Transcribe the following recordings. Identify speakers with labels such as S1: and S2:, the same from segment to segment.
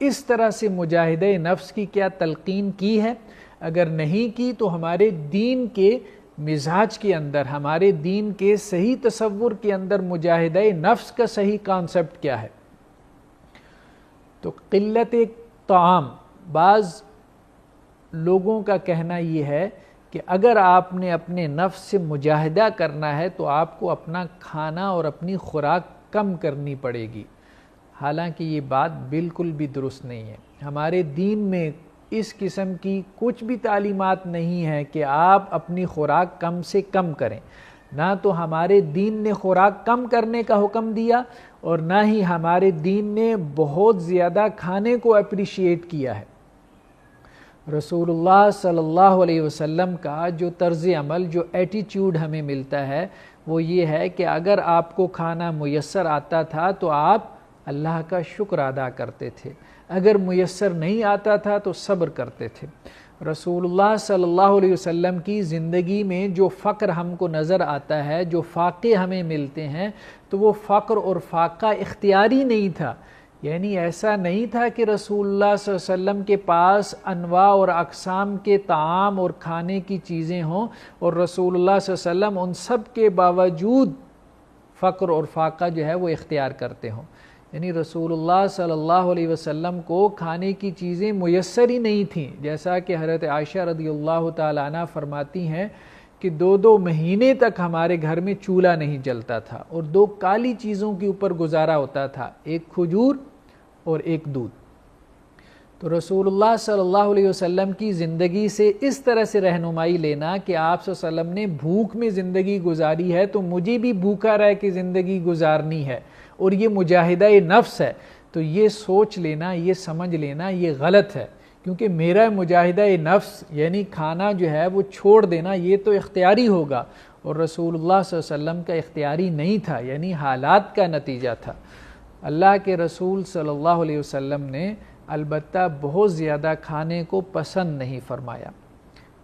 S1: اس طرح سے مجاہدہ نفس کی کیا تلقین کی ہے؟ اگر نہیں کی تو ہمارے دین کے مزاج کے اندر، ہمارے دین کے صحیح تصور کے اندر مجاہدہ نفس کا صحیح کانسیپٹ کیا ہے؟ تو قلت طعام، بعض لوگوں کا کہنا یہ ہے کہ اگر آپ نے اپنے نفس سے مجاہدہ کرنا ہے تو آپ کو اپنا کھانا اور اپنی خوراک کم کرنی پڑے گی، حالانکہ یہ بات بالکل بھی درست نہیں ہے۔ ہمارے دین میں اس قسم کی کچھ بھی تعلیمات نہیں ہے کہ آپ اپنی خوراک کم سے کم کریں، نہ تو ہمارے دین نے خوراک کم کرنے کا حکم دیا اور نہ ہی ہمارے دین نے بہت زیادہ کھانے کو اپریشیٹ کیا ہے۔ رسول اللہ صلی اللہ علیہ وسلم کا جو طرز عمل، جو ایٹیچیوڈ ہمیں ملتا ہے وہ یہ ہے کہ اگر آپ کو کھانا میسر آتا تھا تو آپ اللہ کا شکر ادا کرتے تھے، اگر میسر نہیں آتا تھا تو صبر کرتے تھے۔ رسول اللہ صلی اللہ علیہ وسلم کی زندگی میں جو فقر ہم کو نظر آتا ہے، جو فاقے ہمیں ملتے ہیں، تو وہ فقر اور فاقہ اختیاری نہیں تھا، یعنی ایسا نہیں تھا کہ رسول اللہ صلی اللہ علیہ وسلم کے پاس انواع اور اقسام کے طعام اور کھانے کی چیزیں ہوں اور رسول اللہ صلی اللہ علیہ وسلم ان سب کے باوجود فقر اور فاقہ جو ہے وہ اختیار کرتے ہوں۔ یعنی رسول اللہ صلی اللہ علیہ وسلم کو کھانے کی چیزیں میسر ہی نہیں تھیں، جیسا کہ حضرت عائشہ رضی اللہ تعالیٰ عنہ فرماتی ہیں کہ 2 مہینے تک ہمارے گھر میں چولہا نہیں جلتا تھا اور 2 کالی چیزوں کے اوپر گزارا ہوتا تھا، ایک کھجور اور ایک دودھ۔ تو رسول اللہ صلی اللہ علیہ وسلم کی زندگی سے اس طرح سے رہنمائی لینا کہ آپ صلی اللہ علیہ وسلم نے بھوک میں زندگی گزاری ہے تو مجھے بھی بھوکا رہ کے زندگی گزارنی ہے، اور یہ مجاہدہ نفس ہے، تو یہ سوچ لینا، یہ سمجھ لینا یہ غلط ہے، کیونکہ میرا مجاہدہ نفس یعنی کھانا جو ہے وہ چھوڑ دینا یہ تو اختیاری ہوگا، اور رسول اللہ صلی اللہ علیہ وسلم کا اختیاری نہیں تھا، یعنی حالات کا نتیجہ تھا۔ اللہ کے رسول صلی اللہ علیہ وسلم نے البتہ بہت زیادہ کھانے کو پسند نہیں فرمایا،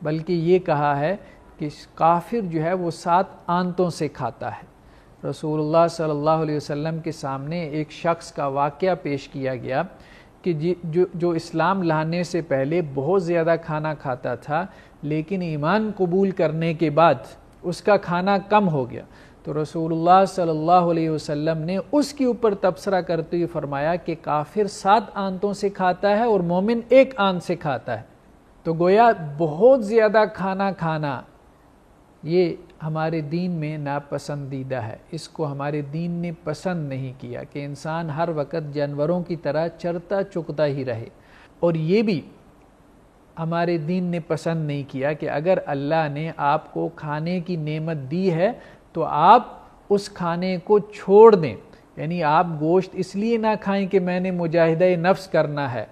S1: بلکہ یہ کہا ہے کہ کافر جو ہے وہ 7 آنتوں سے کھاتا ہے۔ رسول اللہ صلی اللہ علیہ وسلم کے سامنے ایک شخص کا واقعہ پیش کیا گیا کہ جو اسلام لانے سے پہلے بہت زیادہ کھانا کھاتا تھا، لیکن ایمان قبول کرنے کے بعد اس کا کھانا کم ہو گیا، تو رسول اللہ صلی اللہ علیہ وسلم نے اس کے اوپر تبصرہ کرتے ہوئے فرمایا کہ کافر 7 آنتوں سے کھاتا ہے اور مومن 1 آنت سے کھاتا ہے۔ تو گویا بہت زیادہ کھانا کھانا یہ ہمارے دین میں ناپسندیدہ ہے، اس کو ہمارے دین نے پسند نہیں کیا کہ انسان ہر وقت جانوروں کی طرح چرتا چکتا ہی رہے، اور یہ بھی ہمارے دین نے پسند نہیں کیا کہ اگر اللہ نے آپ کو کھانے کی نعمت دی ہے تو آپ اس کھانے کو چھوڑ دیں، یعنی آپ گوشت اس لیے نہ کھائیں کہ میں نے مجاہدہ نفس کرنا ہے،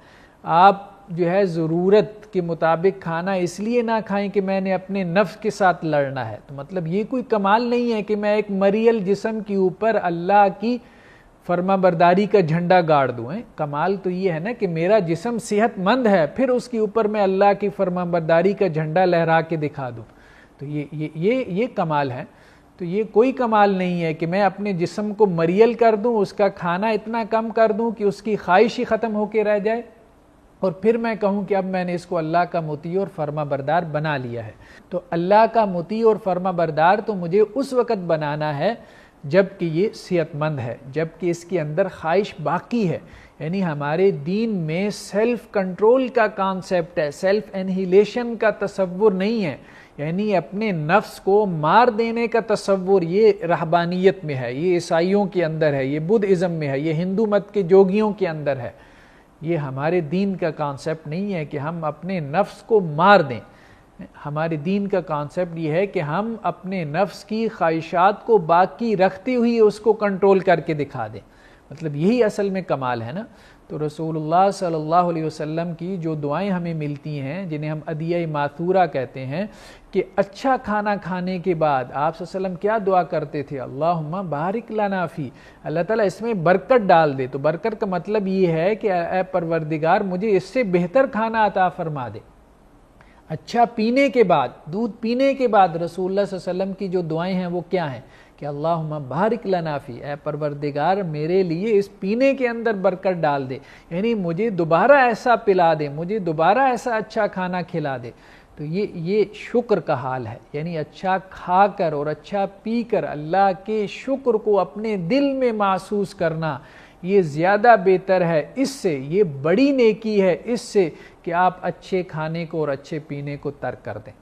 S1: آپ جو ہے ضرورت کے مطابق کھانا اس لیے نہ کھائیں کہ میں نے اپنے نفس کے ساتھ لڑنا ہے۔ تو مطلب یہ کوئی کمال نہیں ہے کہ میں ایک مریل جسم کے اوپر اللہ کی فرما برداری کا جھنڈا گاڑ دوں۔ کمال تو یہ ہے نا کہ میرا جسم صحت مند ہے، پھر اس کے اوپر میں اللہ کی فرما برداری کا جھنڈا لہرا کے دکھا دوں، تو یہ کمال ہے۔ تو یہ کوئی کمال نہیں ہے کہ میں اپنے جسم کو مریل کر دوں، اس کا کھانا اتنا کم کر دوں کہ اس کی خواہش ہی ختم ہو کے رہ جائے، اور پھر میں کہوں کہ اب میں نے اس کو اللہ کا مطیع اور فرما بردار بنا لیا ہے۔ تو اللہ کا مطیع اور فرما بردار تو مجھے اس وقت بنانا ہے جب کہ یہ صحت مند ہے، جب کہ اس کے اندر خواہش باقی ہے۔ یعنی ہمارے دین میں سیلف کنٹرول کا کانسیپٹ ہے، سیلف انہیلیشن کا تصور نہیں ہے، یعنی اپنے نفس کو مار دینے کا تصور یہ رہبانیت میں ہے، یہ عیسائیوں کے اندر ہے، یہ بدھ ازم میں ہے، یہ ہندو مت کے جوگیوں کے اندر ہے۔ یہ ہمارے دین کا کانسیپٹ نہیں ہے کہ ہم اپنے نفس کو مار دیں۔ ہمارے دین کا کانسیپٹ یہ ہے کہ ہم اپنے نفس کی خواہشات کو باقی رکھتے ہوئے اس کو کنٹرول کر کے دکھا دیں، مطلب یہی اصل میں کمال ہے نا۔ تو رسول اللہ صلی اللہ علیہ وسلم کی جو دعائیں ہمیں ملتی ہیں، جنہیں ہم ادعیہ ماثورہ کہتے ہیں، کہ اچھا کھانا کھانے کے بعد آپ صلی اللہ علیہ وسلم کیا دعا کرتے تھے؟ اللہم بارک لنا فی، اللہ تعالیٰ اس میں برکت ڈال دے۔ تو برکت کا مطلب یہ ہے کہ اے پروردگار مجھے اس سے بہتر کھانا عطا فرما دے۔ اچھا پینے کے بعد، دودھ پینے کے بعد رسول اللہ صلی اللہ علیہ وسلم کی جو دعائیں ہیں وہ کیا ہیں کہ اللہم بارک لنا فی، اے پروردگار میرے لیے اس پینے کے اندر برکت ڈال دے، یعنی مجھے دوبارہ ایسا پلا دے، مجھے دوبارہ ایسا اچھا کھانا کھلا دے۔ تو یہ شکر کا حال ہے، یعنی اچھا کھا کر اور اچھا پی کر اللہ کے شکر کو اپنے دل میں محسوس کرنا، یہ زیادہ بہتر ہے، اس سے یہ بڑی نیکی ہے اس سے کہ آپ اچھے کھانے کو اور اچھے پینے کو ترک کر دیں۔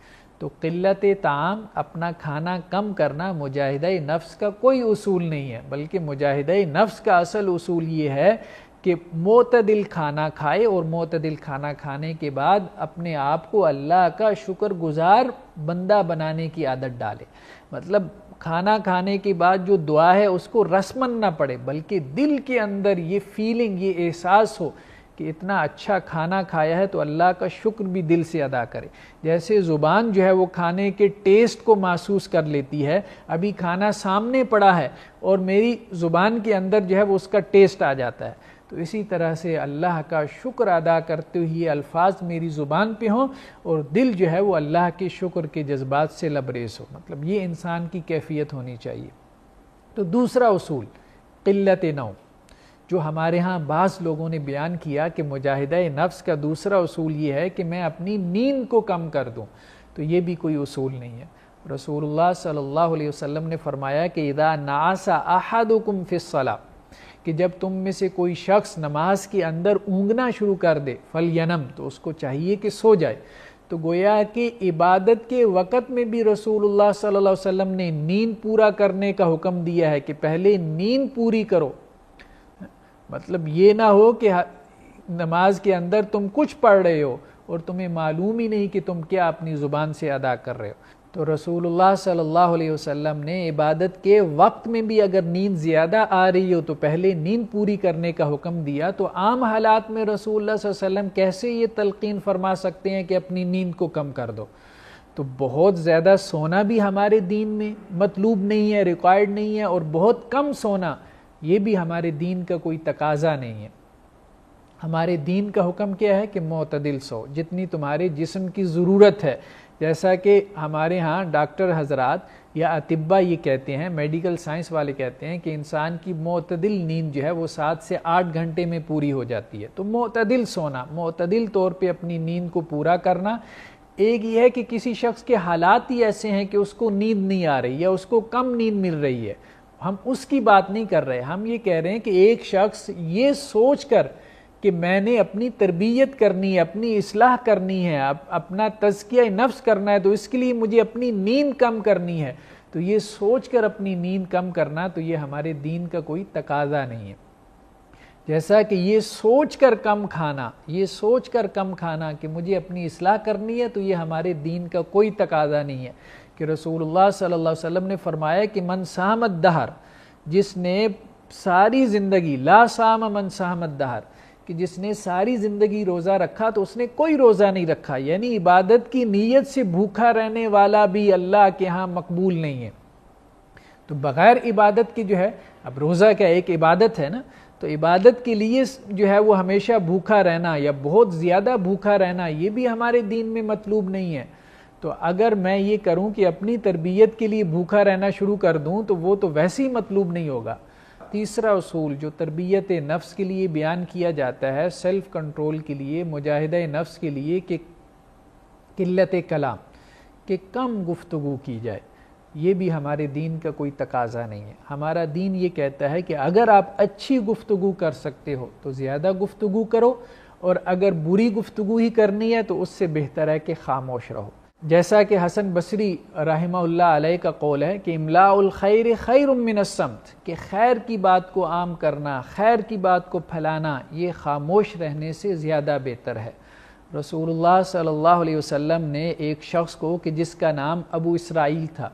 S1: تو قلت طعام، اپنا کھانا کم کرنا مجاہدہ نفس کا کوئی اصول نہیں ہے، بلکہ مجاہدہ نفس کا اصل اصول یہ ہے کہ معتدل کھانا کھائے اور معتدل کھانا کھانے کے بعد اپنے آپ کو اللہ کا شکر گزار بندہ بنانے کی عادت ڈالے۔ مطلب کھانا کھانے کے بعد جو دعا ہے اس کو رسمن نہ پڑے، بلکہ دل کے اندر یہ فیلنگ، یہ احساس ہو کہ اتنا اچھا کھانا کھایا ہے تو اللہ کا شکر بھی دل سے ادا کرے۔ جیسے زبان جو ہے وہ کھانے کے ٹیسٹ کو محسوس کر لیتی ہے، ابھی کھانا سامنے پڑا ہے اور میری زبان کے اندر جو ہے وہ اس کا ٹیسٹ آ جاتا ہے، تو اسی طرح سے اللہ کا شکر ادا کرتے ہوئے الفاظ میری زبان پہ ہوں اور دل جو ہے وہ اللہ کے شکر کے جذبات سے لبریز ہو، مطلب یہ انسان کی کیفیت ہونی چاہیے۔ تو دوسرا اصول قلت نوم، جو ہمارے ہاں بعض لوگوں نے بیان کیا کہ مجاہدہ نفس کا دوسرا اصول یہ ہے کہ میں اپنی نیند کو کم کر دوں، تو یہ بھی کوئی اصول نہیں ہے۔ رسول اللہ صلی اللہ علیہ وسلم نے فرمایا کہ اذا نعس احدکم فی الصلاۃ، کہ جب تم میں سے کوئی شخص نماز کے اندر اونگنا شروع کر دے فلینم، تو اس کو چاہیے کہ سو جائے۔ تو گویا کہ عبادت کے وقت میں بھی رسول اللہ صلی اللہ علیہ وسلم نے نیند پورا کرنے کا حکم دیا ہے کہ پہلے نیند پوری کرو۔ مطلب یہ نہ ہو کہ نماز کے اندر تم کچھ پڑھ رہے ہو اور تمہیں معلوم ہی نہیں کہ تم کیا اپنی زبان سے ادا کر رہے ہو۔ تو رسول اللہ صلی اللہ علیہ وسلم نے عبادت کے وقت میں بھی اگر نیند زیادہ آ رہی ہو تو پہلے نیند پوری کرنے کا حکم دیا، تو عام حالات میں رسول اللہ صلی اللہ علیہ وسلم کیسے یہ تلقین فرما سکتے ہیں کہ اپنی نیند کو کم کر دو؟ تو بہت زیادہ سونا بھی ہمارے دین میں مطلوب نہیں ہے، ریکوائرڈ نہیں ہے، اور بہت کم سونا یہ بھی ہمارے دین کا کوئی تقاضا نہیں ہے۔ ہمارے دین کا حکم کیا ہے کہ معتدل سو، جتنی تمہارے جسم کی ضرورت ہے۔ جیسا کہ ہمارے ہاں ڈاکٹر حضرات یا اطباء یہ کہتے ہیں، میڈیکل سائنس والے کہتے ہیں کہ انسان کی معتدل نیند جو ہے وہ 7 سے 8 گھنٹے میں پوری ہو جاتی ہے۔ تو معتدل سونا، معتدل طور پہ اپنی نیند کو پورا کرنا۔ ایک یہ ہے کہ کسی شخص کے حالات ہی ایسے ہیں کہ اس کو نیند نہیں آ رہی یا اس کو کم نیند مل رہی ہے، ہم اس کی بات نہیں کر رہے، ہم یہ کہہ رہے ہیں کہ ایک شخص یہ سوچ کر کہ میں نے اپنی تربیت کرنی ہے، اپنی اصلاح کرنی ہے، اپنا تزکیہ نفس کرنا ہے، تو اس کے لیے مجھے اپنی نیند کم کرنی ہے، تو یہ سوچ کر اپنی نیند کم کرنا تو یہ ہمارے دین کا کوئی تقاضا نہیں ہے۔ جیسا کہ یہ سوچ کر کم کھانا، یہ سوچ کر کم کھانا کہ مجھے اپنی اصلاح کرنی ہے، تو یہ ہمارے دین کا کوئی تقاضا نہیں ہے۔ کہ رسول اللہ صلی اللہ علیہ وسلم نے فرمایا کہ من صام الدہر، جس نے ساری زندگی، لا صام من صام الدہر، کہ جس نے ساری زندگی روزہ رکھا تو اس نے کوئی روزہ نہیں رکھا، یعنی عبادت کی نیت سے بھوکا رہنے والا بھی اللہ کے ہاں مقبول نہیں ہے۔ تو بغیر عبادت کی جو ہے، اب روزہ کیا ایک عبادت ہے نا، تو عبادت کے لیے جو ہے وہ ہمیشہ بھوکا رہنا یا بہت زیادہ بھوکا رہنا یہ بھی ہمارے دین میں مطلوب نہیں ہے۔ تو اگر میں یہ کروں کہ اپنی تربیت کے لیے بھوکا رہنا شروع کر دوں تو وہ تو ویسے ہی مطلوب نہیں ہوگا۔ تیسرا اصول جو تربیت نفس کے لیے بیان کیا جاتا ہے، سیلف کنٹرول کے لیے، مجاہدہ نفس کے لیے، کہ قلت کلام، کہ کم گفتگو کی جائے، یہ بھی ہمارے دین کا کوئی تقاضا نہیں ہے۔ ہمارا دین یہ کہتا ہے کہ اگر آپ اچھی گفتگو کر سکتے ہو تو زیادہ گفتگو کرو، اور اگر بری گفتگو ہی کرنی ہے تو اس سے بہتر ہے کہ خاموش رہو۔ جیسا کہ حسن بصری رحمہ اللہ علیہ کا قول ہے کہ املاء الخیر خیر من الصمت، کہ خیر کی بات کو عام کرنا، خیر کی بات کو پھیلانا، یہ خاموش رہنے سے زیادہ بہتر ہے۔ رسول اللہ صلی اللہ علیہ وسلم نے ایک شخص کو کہ جس کا نام ابو اسرائیل تھا،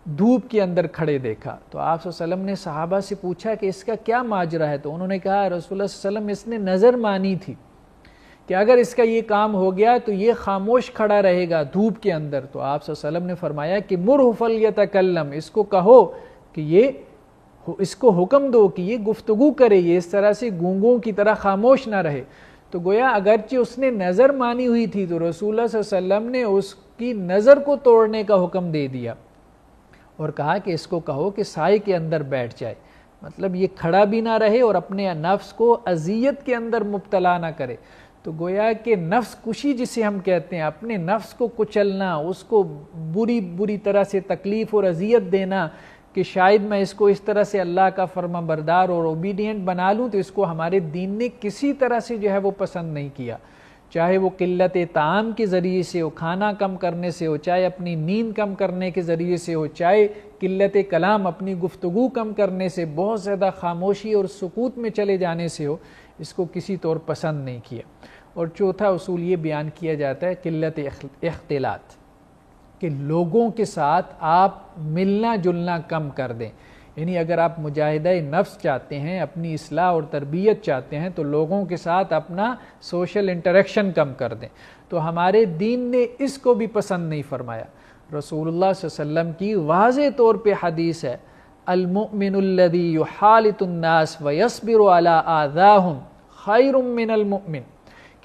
S1: دھوپ کے اندر کھڑے دیکھا، تو آپ صلی اللہ علیہ وسلم نے صحابہ سے پوچھا کہ اس کا کیا ماجرا ہے؟ تو انہوں نے کہا رسول اللہ صلی اللہ علیہ وسلم اس نے نظر مانی تھی کہ اگر اس کا یہ کام ہو گیا تو یہ خاموش کھڑا رہے گا دھوپ کے اندر۔ تو آپ صلی اللہ علیہ وسلم نے فرمایا کہ مرہ فلیتکلم، اس کو کہو کہ اس کو حکم دو کہ یہ گفتگو کرے، یہ اس طرح سے گونگوں کی طرح خاموش نہ رہے۔ تو گویا اگرچہ اس نے نظر مانی ہوئی تھی تو رسول اللہ صلی اللہ علیہ وسلم نے اس کی نظر کو توڑنے کا حکم دے دیا، اور کہا کہ اس کو کہو کہ سائے کے اندر بیٹھ جائے، مطلب یہ کھڑا بھی نہ رہے اور اپنے نفس کو اذیت کے اندر مبتلا نہ کرے۔ تو گویا کہ نفس کشی جسے ہم کہتے ہیں، اپنے نفس کو کچلنا، اس کو بری طرح سے تکلیف اور اذیت دینا کہ شاید میں اس کو اس طرح سے اللہ کا فرما بردار اور اوبیڈینٹ بنا لوں، تو اس کو ہمارے دین نے کسی طرح سے جو ہے وہ پسند نہیں کیا، چاہے وہ قلت طعام کے ذریعے سے ہو، کھانا کم کرنے سے ہو، چاہے اپنی نیند کم کرنے کے ذریعے سے ہو، چاہے قلت کلام اپنی گفتگو کم کرنے سے، بہت زیادہ خاموشی اور سکوت میں چلے جانے سے ہو، اس کو کسی طور پسند نہیں کیا۔ اور چوتھا اصول یہ بیان کیا جاتا ہے قلت اختلاط، کہ لوگوں کے ساتھ آپ ملنا جلنا کم کر دیں، یعنی اگر آپ مجاہدہ نفس چاہتے ہیں، اپنی اصلاح اور تربیت چاہتے ہیں، تو لوگوں کے ساتھ اپنا سوشل انٹریکشن کم کر دیں۔ تو ہمارے دین نے اس کو بھی پسند نہیں فرمایا۔ رسول اللہ صلی اللہ علیہ وسلم کی واضح طور پہ حدیث ہے، المؤمن الذی یحالط الناس ویصبر علی آذاہم خیر من المؤمن،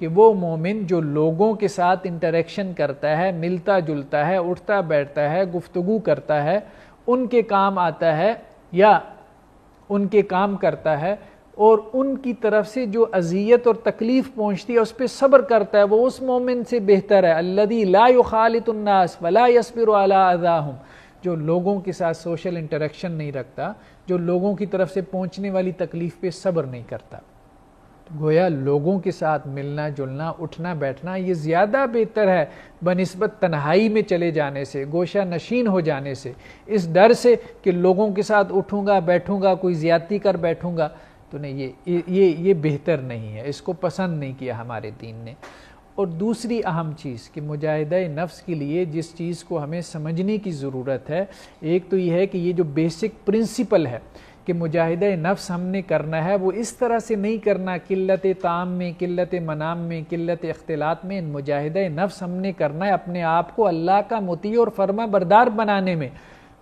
S1: کہ وہ مومن جو لوگوں کے ساتھ انٹریکشن کرتا ہے، ملتا جلتا ہے، اٹھتا بیٹھتا ہے، گفتگو کرتا ہے، ان کے کام آتا ہے یا ان کے کام کرتا ہے، اور ان کی طرف سے جو اذیت اور تکلیف پہنچتی ہے اس پہ صبر کرتا ہے، وہ اس مومن سے بہتر ہے۔ الذی لا یخالط الناس ولا یصبر علی اذاہم، جو لوگوں کے ساتھ سوشل انٹریکشن نہیں رکھتا، جو لوگوں کی طرف سے پہنچنے والی تکلیف پہ صبر نہیں کرتا۔ گویا لوگوں کے ساتھ ملنا جلنا، اٹھنا بیٹھنا یہ زیادہ بہتر ہے بنسبت تنہائی میں چلے جانے سے، گوشہ نشین ہو جانے سے، اس ڈر سے کہ لوگوں کے ساتھ اٹھوں گا بیٹھوں گا، کوئی زیادتی کر بیٹھوں گا، تو نہیں، یہ بہتر نہیں ہے، اس کو پسند نہیں کیا ہمارے دین نے۔ اور دوسری اہم چیز کہ مجاہدہ نفس کے لیے جس چیز کو ہمیں سمجھنے کی ضرورت ہے، ایک تو یہ ہے کہ یہ جو بیسک پرنسپل ہے کہ مجاہدہ نفس ہم نے کرنا ہے، وہ اس طرح سے نہیں کرنا قلت طعام میں، قلت منام میں، قلت اختلاط میں۔ مجاہدہ نفس ہم نے کرنا ہے اپنے آپ کو اللہ کا مطیع اور فرما بردار بنانے میں۔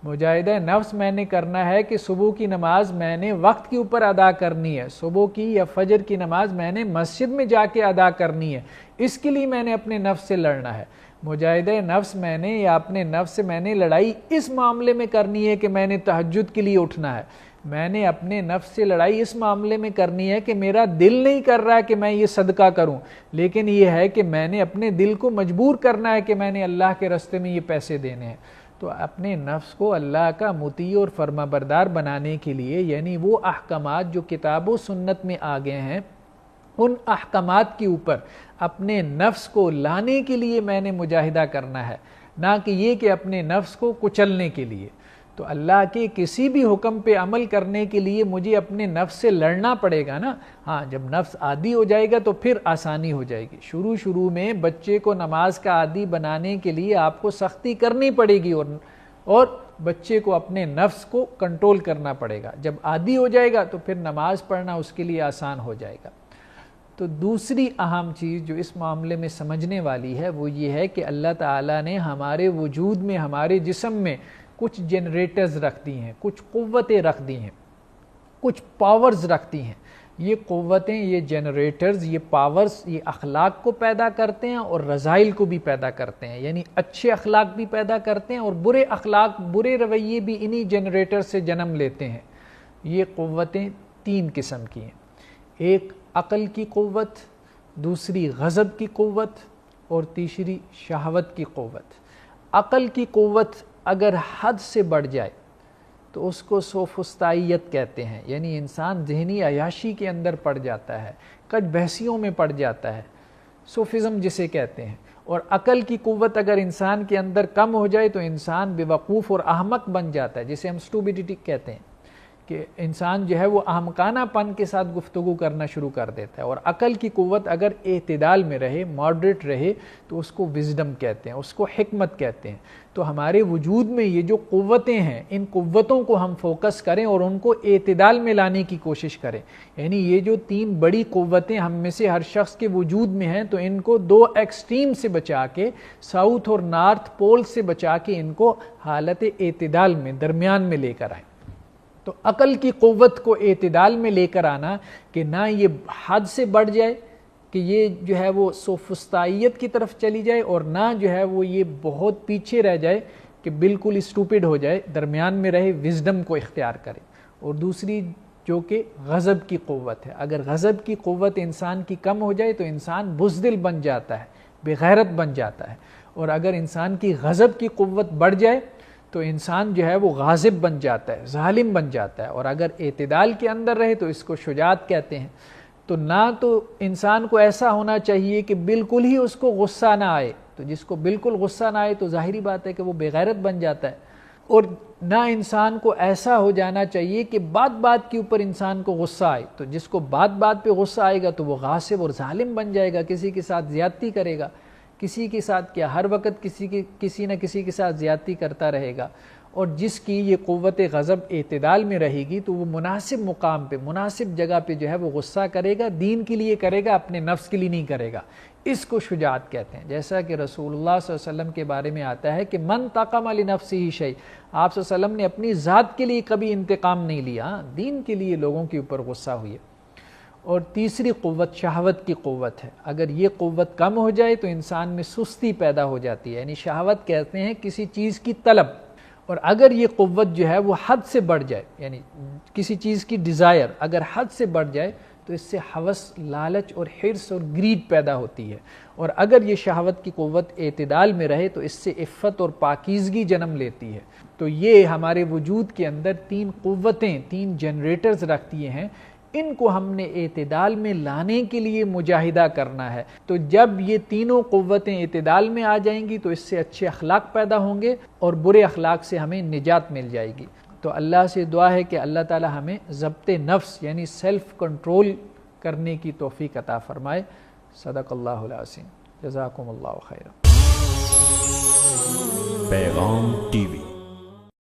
S1: مجاہدہ نفس میں نے کرنا ہے کہ صبح کی نماز میں نے وقت کے اوپر ادا کرنی ہے، صبح کی یا فجر کی نماز میں نے مسجد میں جا کے ادا کرنی ہے، اس کے لیے میں نے اپنے نفس سے لڑنا ہے۔ مجاہدہ نفس میں نے یا اپنے نفس سے میں نے لڑائی اس معاملے میں کرنی ہے کہ میں نے تہجد کے لیے اٹھنا ہے، میں نے اپنے نفس سے لڑائی اس معاملے میں کرنی ہے کہ میرا دل نہیں کر رہا ہے کہ میں یہ صدقہ کروں، لیکن یہ ہے کہ میں نے اپنے دل کو مجبور کرنا ہے کہ میں نے اللہ کے راستے میں یہ پیسے دینے ہیں۔ تو اپنے نفس کو اللہ کا مطیع اور فرما بردار بنانے کے لیے، یعنی وہ احکامات جو کتاب و سنت میں آ گئے ہیں، ان احکامات کے اوپر اپنے نفس کو لانے کے لیے میں نے مجاہدہ کرنا ہے، نہ کہ یہ کہ اپنے نفس کو کچلنے کے لیے۔ تو اللہ کے کسی بھی حکم پہ عمل کرنے کے لیے مجھے اپنے نفس سے لڑنا پڑے گا نا۔ ہاں، جب نفس عادی ہو جائے گا تو پھر آسانی ہو جائے گی۔ شروع میں بچے کو نماز کا عادی بنانے کے لیے آپ کو سختی کرنی پڑے گی، اور بچے کو اپنے نفس کو کنٹرول کرنا پڑے گا۔ جب عادی ہو جائے گا تو پھر نماز پڑھنا اس کے لیے آسان ہو جائے گا۔ تو دوسری اہم چیز جو اس معاملے میں سمجھنے والی ہے وہ یہ ہے کہ اللہ تعالیٰ نے ہمارے وجود میں، ہمارے جسم میں کچھ جنریٹرز رکھ دی ہیں، کچھ قوتیں رکھ دی ہیں، کچھ پاورز رکھ دی ہیں۔ یہ قوتیں، یہ جنریٹرز، یہ پاورز، یہ اخلاق کو پیدا کرتے ہیں اور رذائل کو بھی پیدا کرتے ہیں، یعنی اچھے اخلاق بھی پیدا کرتے ہیں اور برے اخلاق، برے رویے بھی انہی جنریٹر سے جنم لیتے ہیں۔ یہ قوتیں تین قسم کی ہیں، ایک عقل کی قوت، دوسری غضب کی قوت، اور تیسری شہوت کی قوت۔ عقل کی قوت اگر حد سے بڑھ جائے تو اس کو سوفسطائیت کہتے ہیں، یعنی انسان ذہنی عیاشی کے اندر پڑ جاتا ہے، کج بحثیوں میں پڑ جاتا ہے، صوفزم جسے کہتے ہیں۔ اور عقل کی قوت اگر انسان کے اندر کم ہو جائے تو انسان بے وقوف اور احمق بن جاتا ہے، جسے ہم اسٹوبیڈیٹی کہتے ہیں، کہ انسان جو ہے وہ احمقانہ پن کے ساتھ گفتگو کرنا شروع کر دیتا ہے۔ اور عقل کی قوت اگر اعتدال میں رہے، ماڈریٹ رہے، تو اس کو وزڈم کہتے ہیں، اس کو حکمت کہتے ہیں۔ تو ہمارے وجود میں یہ جو قوتیں ہیں، ان قوتوں کو ہم فوکس کریں اور ان کو اعتدال میں لانے کی کوشش کریں، یعنی یہ جو تین بڑی قوتیں ہم میں سے ہر شخص کے وجود میں ہیں، تو ان کو دو ایکسٹریم سے بچا کے، ساؤتھ اور نارتھ پول سے بچا کے، ان کو حالت اعتدال میں، درمیان میں لے کر آئیں۔ تو عقل کی قوت کو اعتدال میں لے کر آنا کہ نہ یہ حد سے بڑھ جائے کہ یہ جو ہے وہ سوفسطائیت کی طرف چلی جائے، اور نہ جو ہے وہ یہ بہت پیچھے رہ جائے کہ بالکل اسٹوپڈ ہو جائے، درمیان میں رہے، وزڈم کو اختیار کرے، اور دوسری جو کہ غضب کی قوت ہے. اگر غضب کی قوت انسان کی کم ہو جائے تو انسان بزدل بن جاتا ہے، بے غیرت بن جاتا ہے، اور اگر انسان کی غضب کی قوت بڑھ جائے تو انسان جو ہے وہ غاضب بن جاتا ہے، ظالم بن جاتا ہے. اور اگر اعتدال کے اندر رہے تو اس کو شجاعت کہتے ہیں. تو نہ تو انسان کو ایسا ہونا چاہیے کہ بالکل ہی اس کو غصہ نہ آئے، تو جس کو بالکل غصہ نہ آئے تو ظاہری بات ہے کہ وہ بے غیرت بن جاتا ہے، اور نہ انسان کو ایسا ہو جانا چاہیے کہ بات بات کے اوپر انسان کو غصہ آئے، تو جس کو بات بات پہ غصہ آئے گا تو وہ غاصب اور ظالم بن جائے گا، کسی کے ساتھ زیادتی کرے گا، کسی کے ساتھ کیا ہر وقت کسی نہ کسی کے ساتھ زیادتی کرتا رہے گا. اور جس کی یہ قوت غضب اعتدال میں رہے گی تو وہ مناسب مقام پہ، مناسب جگہ پہ جو ہے وہ غصہ کرے گا، دین کے لیے کرے گا، اپنے نفس کے لیے نہیں کرے گا. اس کو شجاعت کہتے ہیں. جیسا کہ رسول اللہ صلی اللہ علیہ وسلم کے بارے میں آتا ہے کہ من تقم لنفسہ شیء، آپ صلی اللہ علیہ وسلم نے اپنی ذات کے لیے کبھی انتقام نہیں لیا، دین کے لیے لوگوں کے اوپر غصہ ہوئے. اور تیسری قوت شہوت کی قوت ہے. اگر یہ قوت کم ہو جائے تو انسان میں سستی پیدا ہو جاتی ہے، یعنی شہوت کہتے ہیں کسی چیز کی طلب. اور اگر یہ قوت جو ہے وہ حد سے بڑھ جائے، یعنی کسی چیز کی ڈیزائر اگر حد سے بڑھ جائے تو اس سے ہوس، لالچ اور حرص اور گریڈ پیدا ہوتی ہے. اور اگر یہ شہوت کی قوت اعتدال میں رہے تو اس سے عفت اور پاکیزگی جنم لیتی ہے. تو یہ ہمارے وجود کے اندر تین قوتیں، تین جنریٹرز رکھتی ہیں. ان کو ہم نے اعتدال میں لانے کے لیے مجاہدہ کرنا ہے. تو جب یہ تینوں قوتیں اعتدال میں آ جائیں گی تو اس سے اچھے اخلاق پیدا ہوں گے اور برے اخلاق سے ہمیں نجات مل جائے گی. تو اللہ سے دعا ہے کہ اللہ تعالی ہمیں ضبط نفس یعنی سیلف کنٹرول کرنے کی توفیق عطا فرمائے. صدق اللہ العظیم. جزاکم اللہ خیرا.
S2: پیغام ٹی وی